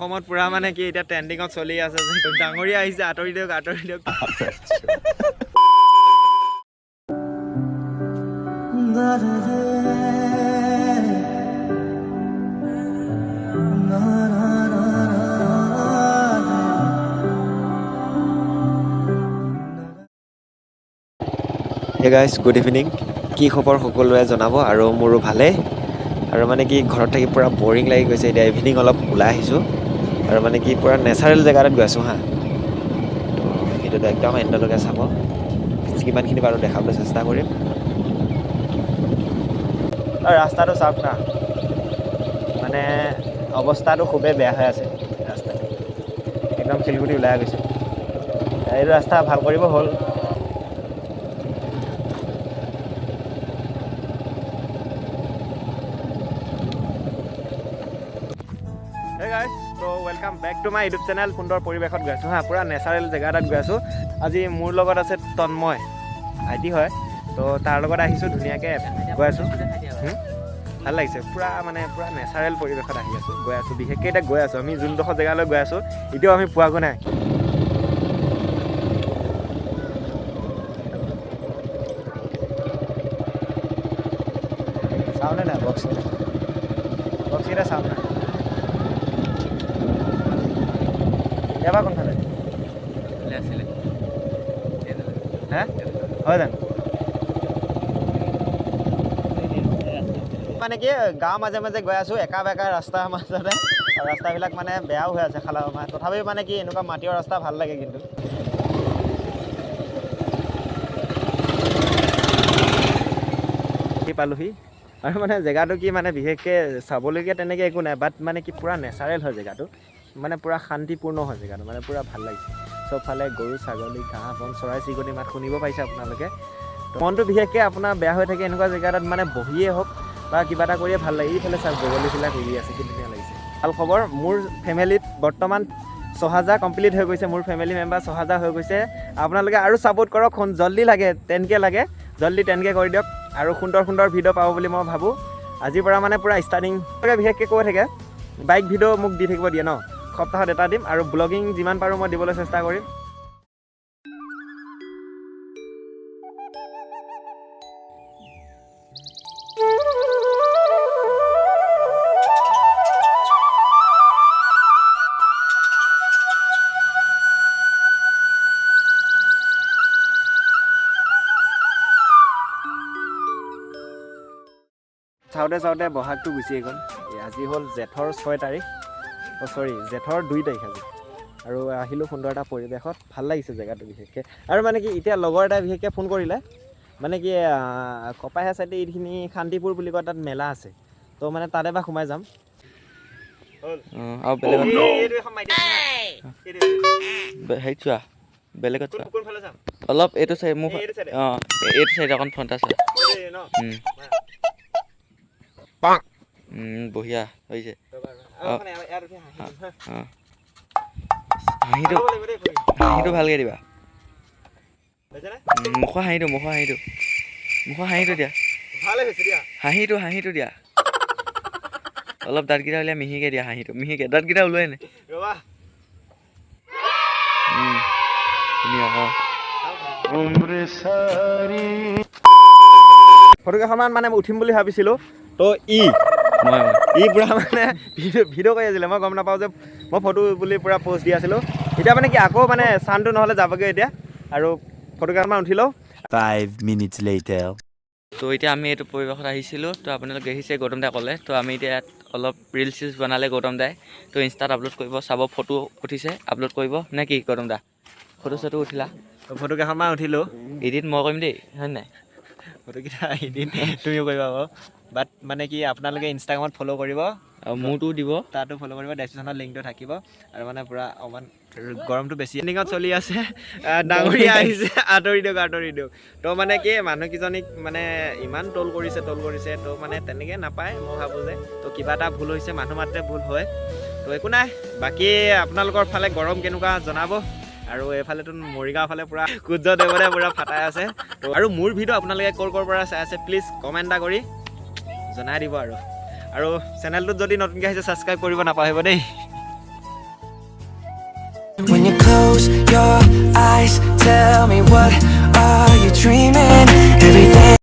অসমত পুৰা মানে কি এতিয়া ট্ৰেন্ডিঙত চলি আছে যে ডাঙৰীয়া আহিছে আঁতৰি দিয়ক Hey guys, good evening. কি খবৰ সকলোৱে জনাব আৰু মোৰো ভালে আৰু মানে কি ঘৰত থাকি পুৰা বৰিং লাগি গৈছে এতিয়া ইভিনিং অলপ ওলাই আহিছোঁ আৰু মানে কি পুৰা নেচাৰেল জেগাত গৈ আছোঁ হা তো ভিডিঅ'টো একদম এণ্ডলৈকে চাব কিমানখিনি বাৰু দেখাবলৈ চেষ্টা কৰিম আৰু ৰাস্তাটো চাওক না মানে অৱস্থাটো খুবেই বেয়া হৈ আছে ৰাস্তাটো একদম শিলগুটি ওলাই গৈছে এইটো ৰাস্তা ভাল কৰিব হ'ল Hey guys, so welcome back to my YouTube channel সুন্দৰ পৰিৱেশত গৈ আছোঁ হা পুৰা নেচাৰেল জেগা এটাত গৈ আছোঁ আজি মোৰ লগত আছে তন্ময় ভাইটি হয় তো তাৰ লগত আহিছোঁ ধুনীয়াকৈ গৈ আছোঁ ভাল লাগিছে পুৰা মানে পুৰা নেচাৰেল পৰিৱেশত আহি আছোঁ গৈ আছোঁ বিশেষকৈ এতিয়া গৈ আছোঁ আমি যোনডোখৰ জেগালৈ গৈ আছোঁ এতিয়াও আমি পোৱাগৈ নাই চাওঁনে নাই বক্সকেইটা চাওঁ নাই এবাৰ কোনফালে হে হয় জানো মানে কি গাঁৱৰ মাজে মাজে গৈ আছোঁ একা বেকা ৰাস্তাৰ মাজতে ৰাস্তাবিলাক মানে বেয়াও হৈ আছে খালা তথাপিও মানে কি এনেকুৱা মাটিৰ ৰাস্তা ভাল লাগে কিন্তু পালোহি আৰু মানে জেগাটো কি মানে বিশেষকৈ চাবলগীয়া তেনেকৈ একো নাই বাট মানে কি পুৰা নেচাৰেল হয় জেগাটো মানে পুৰা শান্তিপূৰ্ণ হয় জেগাটো মানে পুৰা ভাল লাগিছে চবফালে গৰু ছাগলী ঘাঁহ বন চৰাই চিৰিকটি মাত শুনিব পাৰিছে আপোনালোকে মনটো বিশেষকৈ আপোনাৰ বেয়া হৈ থাকে এনেকুৱা জেগা এটাত মানে বহিয়ে হওক বা কিবা এটা কৰিয়ে ভাল লাগে এইফালে চাওক বগলীবিলাক উৰি আছে কি ধুনীয়া লাগিছে ভাল খবৰ মোৰ ফেমিলিত বৰ্তমান 6000 কমপ্লিট হৈ গৈছে মোৰ ফেমিলি মেম্বাৰ 6000 হৈ গৈছে আপোনালোকে আৰু ছাপোৰ্ট কৰক জল্দি লাগে 10K লাগে জল্দি 10K কৰি দিয়ক আৰু সুন্দৰ সুন্দৰ ভিডিঅ' পাব বুলি মই ভাবোঁ আজিৰ পৰা মানে পুৰা ষ্টাৰ্টিং বিশেষকৈ কৈ থাকে বাইক ভিডিঅ' মোক দি থাকিব দিয়ে ন সপ্তাহত এটা দিম আৰু ব্লগিং যিমান পাৰোঁ মই দিবলৈ চেষ্টা কৰিম চাওঁতে চাওঁতে বহাগটো গুচিয়ে গ'ল আজি হ'ল জেঠৰ 6 তাৰিখ জেঠৰ 2 তাৰিখ আজি আৰু আহিলোঁ সুন্দৰ এটা পৰিৱেশত ভাল লাগিছে জেগাটো বিশেষকৈ আৰু মানে কি এতিয়া লগৰ এটা বিশেষকৈ ফোন কৰিলে মানে কি কপাহীয়া চাইডে এইখিনি শান্তিপুৰ বুলি কয় তাত মেলা আছে তো মানে তাত এবাৰ সোমাই যাম আৰু বেলেগত অলপ এইটো চাই মোক অঁ এইটো চাইড অকণ ফ্ৰণ্ট আছে বঢ়িয়া হৈছে হাঁহিটো ভালকৈ দিবা মুখৰ হাঁহিটো দিয়া হাঁহিটো দিয়া অলপ দাঁতকেইটা উলিয়াই মিহিকৈ দিয়া হাঁহিটো দাঁতকেইটা ওলোৱাই নাই ফটোকেইখনমান মানে উঠিম বুলি ভাবিছিলোঁ তো পুৰা মানে ভিডিঅ' কৰি আছিলে মই গম নাপাওঁ যে মই ফটো বুলি পুৰা প'ষ্ট দি আছিলোঁ এতিয়া মানে কি আকৌ মানে চানটো নহ'লে যাবগৈ এতিয়া আৰু ফটোকেইখনমান উঠি লওঁ 5 minutes later তো এতিয়া আমি এইটো পৰিৱেশত আহিছিলোঁ তো আপোনালোকে দেখিছে গৌতম দাই ক'লে তো আমি এতিয়া অলপ ৰিলচ চিলচ বনালে গৌতম দাই তো ইনষ্টাত আপলোড কৰিব চাব ফটো উঠিছে আপলোড কৰিব নে কি গৌতম দা ফটো চটো উঠিলা ফটোকেইখনমান উঠিলোঁ এডিট মই কৰিম দেই হয় নাই ফটোকেইটা এডিট তুমিও কৰিবা বাৰু বাট মানে কি আপোনালোকে ইনষ্টাগ্ৰামত ফ'ল' কৰিব আৰু মোৰটো দিব তাতো ফ'ল' কৰিব ডেছক্ৰিপশ্যনত লিংকটো থাকিব আৰু মানে পুৰা অকণমান গৰমটো বেছি ট্ৰেণ্ডিঙত চলি আছে ডাঙৰীয়া আহিছে আঁতৰি দিয়ক তো মানে কি মানুহকেইজনীক মানে ইমান ট্ৰল কৰিছে তো মানে তেনেকৈ নাপায় মই ভাবোঁ যে তো কিবা এটা ভুল হৈছে মানুহ মাত্ৰে ভুল হয় তো একো নাই বাকী আপোনালোকৰ ফালে গৰম কেনেকুৱা জনাব আৰু এইফালেতো মৰিগাঁও ফালে পুৰা সূৰ্যদেৱতে পুৰা ফাটাই আছে আৰু মোৰ ভিডিঅ' আপোনালোকে ক'ৰ পৰা চাই আছে প্লিজ কমেণ্ট এটা কৰি জনাই দিব আৰু চেনেলটোত যদি নতুনকৈ আহিছে ছাবস্ক্ৰাইব কৰিব নাপাহৰিব দেই When you close your eyes, tell me what are you dreaming